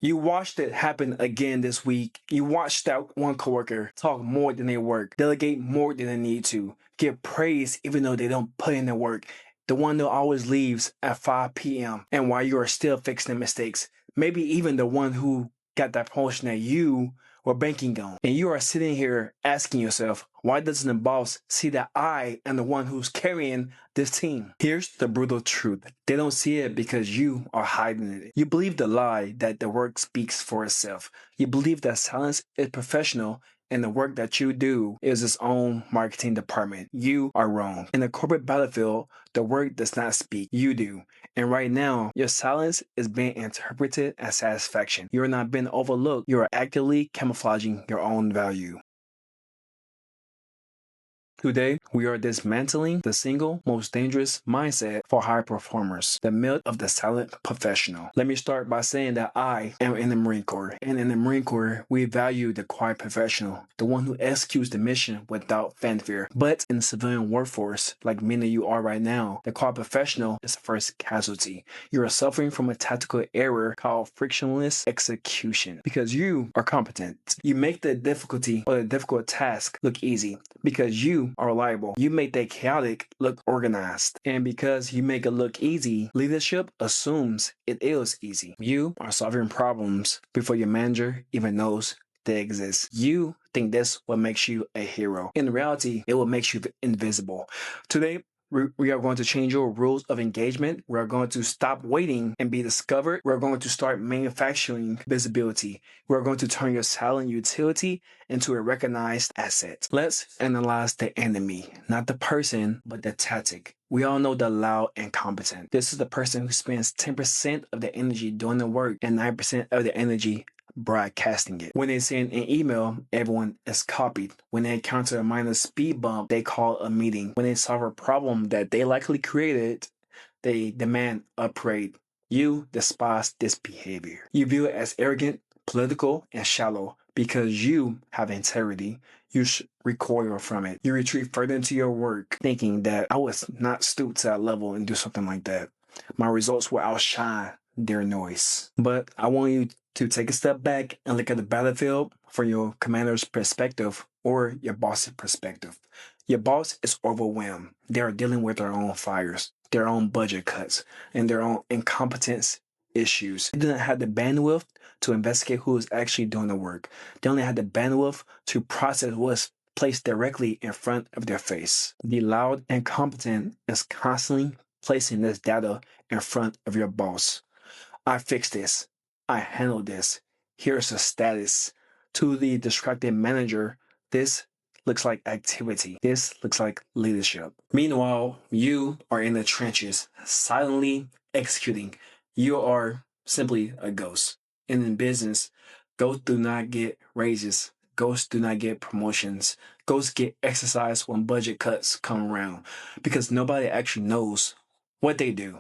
You watched it happen again this week. You watched that one coworker talk more than they work, delegate more than they need to, give praise even though they don't put in the work. The one that always leaves at 5 p.m. and while you are still fixing the mistakes. Maybe even the one who got that promotion that you were banking on. And you are sitting here asking yourself, why doesn't the boss see that I am the one who's carrying this team? Here's the brutal truth. They don't see it because you are hiding it. You believe the lie that the work speaks for itself. You believe that silence is professional and the work that you do is its own marketing department. You are wrong. In the corporate battlefield, the work does not speak. You do. And right now, your silence is being interpreted as satisfaction. You are not being overlooked. You are actively camouflaging your own value. Today, we are dismantling the single most dangerous mindset for high performers, the myth of the silent professional. Let me start by saying that I am in the Marine Corps, and in the Marine Corps, we value the quiet professional, the one who executes the mission without fanfare. But in the civilian workforce, like many of you are right now, the quiet professional is the first casualty. You are suffering from a tactical error called frictionless execution because you are competent. You make the difficulty or the difficult task look easy because you are reliable. You make that chaotic look organized. And because you make it look easy, leadership assumes it is easy. You are solving problems before your manager even knows they exist. You think this what makes you a hero. In reality, it will make you invisible. Today, we are going to change your rules of engagement. We are going to stop waiting and be discovered. We're going to start manufacturing visibility. We're going to turn your silent utility into a recognized asset. Let's analyze the enemy, not the person, but the tactic. We all know the loud and competent. This is the person who spends 10% of their energy doing the work and 9% of their energy broadcasting it. When they send an email, everyone is copied. When they encounter a minor speed bump, they call a meeting. When they solve a problem that they likely created, they demand a parade. You despise this behavior. You view it as arrogant, political, and shallow. Because you have integrity, you recoil from it. You retreat further into your work, thinking that I was not stoop to that level and do something like that. My results will outshine their noise. But I want you to take a step back and look at the battlefield from your commander's perspective or your boss's perspective. Your boss is overwhelmed. They are dealing with their own fires, their own budget cuts, and their own incompetence issues. They didn't have the bandwidth to investigate who is actually doing the work. They only had the bandwidth to process what's placed directly in front of their face. The loud and competent is constantly placing this data in front of your boss. I fixed this. I handled this. Here's the status. To the distracted manager, this looks like activity. This looks like leadership. Meanwhile, you are in the trenches, silently executing. You are simply a ghost. And in business, ghosts do not get raises. Ghosts do not get promotions. Ghosts get exercise when budget cuts come around because nobody actually knows what they do.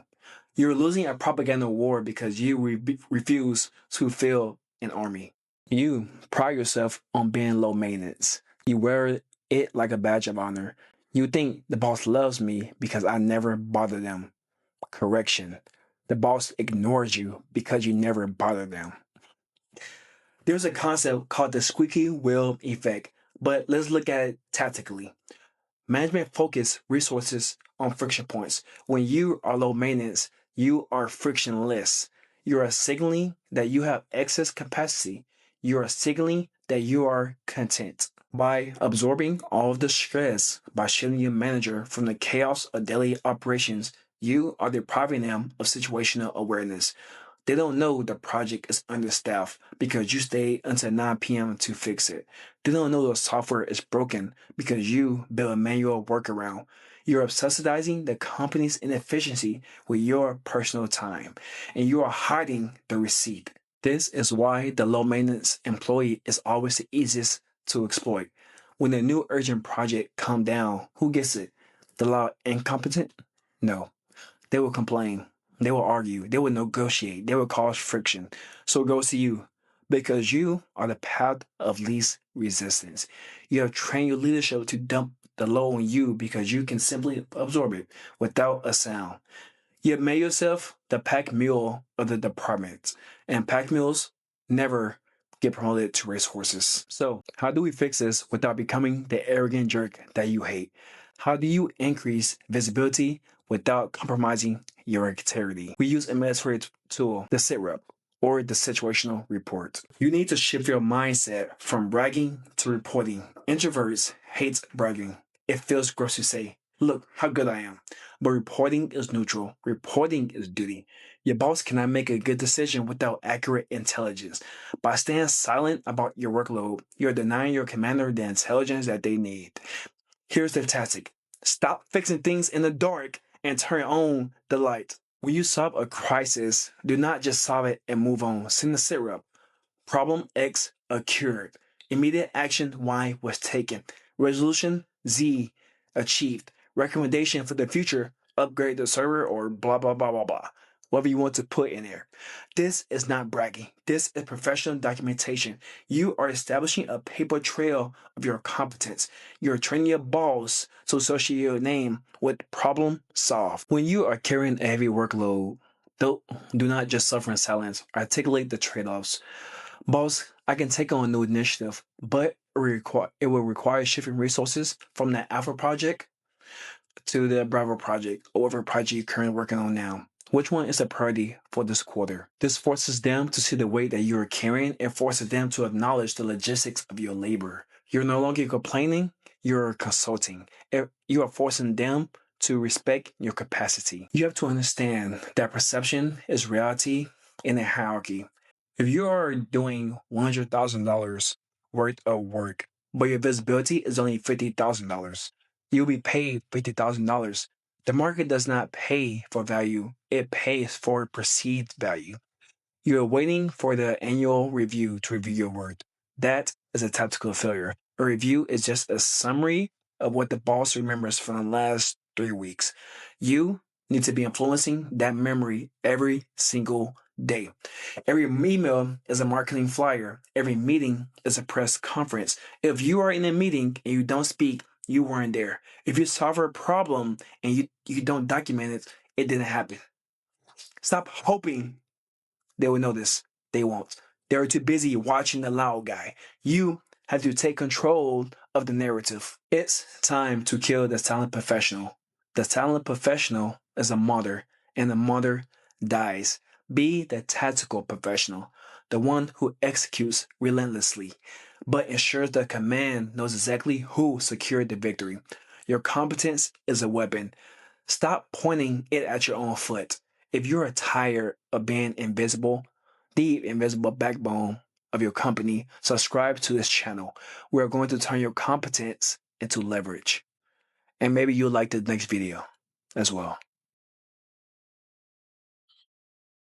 You're losing a propaganda war because you refuse to fill an army. You pride yourself on being low maintenance. You wear it like a badge of honor. You think the boss loves me because I never bother them. Correction. The boss ignores you because you never bother them. There's a concept called the squeaky wheel effect, but let's look at it tactically. Management focus resources on friction points. When you are low maintenance, you are frictionless. You are signaling that you have excess capacity. You are signaling that you are content. By absorbing all of the stress, by shielding your manager from the chaos of daily operations, you are depriving them of situational awareness. They don't know the project is understaffed because you stayed until 9 p.m. to fix it. They don't know the software is broken because you built a manual workaround. You're subsidizing the company's inefficiency with your personal time, and you are hiding the receipt. This is why the low maintenance employee is always the easiest to exploit. When a new urgent project comes down, who gets it? The loud incompetent? No. They will complain. They will argue. They will negotiate. They will cause friction. So it goes to you because you are the path of least resistance. You have trained your leadership to dump the load on you because you can simply absorb it without a sound. You have made yourself the pack mule of the department. And pack mules never get promoted to racehorses. So, how do we fix this without becoming the arrogant jerk that you hate? How do you increase visibility without compromising your integrity? We use a mandatory tool, the SitRep, or the situational report. You need to shift your mindset from bragging to reporting. Introverts hate bragging. It feels gross to say, look how good I am. But reporting is neutral. Reporting is duty. Your boss cannot make a good decision without accurate intelligence. By staying silent about your workload, you're denying your commander the intelligence that they need. Here's the tactic. Stop fixing things in the dark and turn on the light. When you solve a crisis, do not just solve it and move on. Send the SitRep. Problem X occurred. Immediate action Y was taken. Resolution Z achieved. Recommendation for the future, upgrade the server or blah, blah, blah, blah, blah. Whatever you want to put in there. This is not bragging. This is professional documentation. You are establishing a paper trail of your competence. You're training your boss to associate your name with problem solved. When you are carrying a heavy workload, do not just suffer in silence. Articulate the trade-offs. Boss, I can take on a new initiative, but it will require shifting resources from the Alpha project to the Bravo project or whatever project you're currently working on now. Which one is a priority for this quarter? This forces them to see the weight that you are carrying and forces them to acknowledge the logistics of your labor. You're no longer complaining, you're consulting. You are forcing them to respect your capacity. You have to understand that perception is reality in a hierarchy. If you are doing $100,000 worth of work, but your visibility is only $50,000, you'll be paid $50,000. The market does not pay for value, it pays for perceived value. You are waiting for the annual review to review your work. That is a tactical failure. A review is just a summary of what the boss remembers from the last 3 weeks. You need to be influencing that memory every single day. Every email is a marketing flyer. Every meeting is a press conference. If you are in a meeting and you don't speak, you weren't there. If you solve a problem and you don't document it, it didn't happen. Stop hoping they will notice. They won't. They're too busy watching the loud guy. You have to take control of the narrative. It's time to kill the silent professional. The silent professional is a mother, and the mother dies. Be the tactical professional, the one who executes relentlessly, but ensures the command knows exactly who secured the victory. Your competence is a weapon. Stop pointing it at your own foot. If you're tired of being invisible, the invisible backbone of your company, subscribe to this channel. We're going to turn your competence into leverage. And maybe you'll like the next video as well.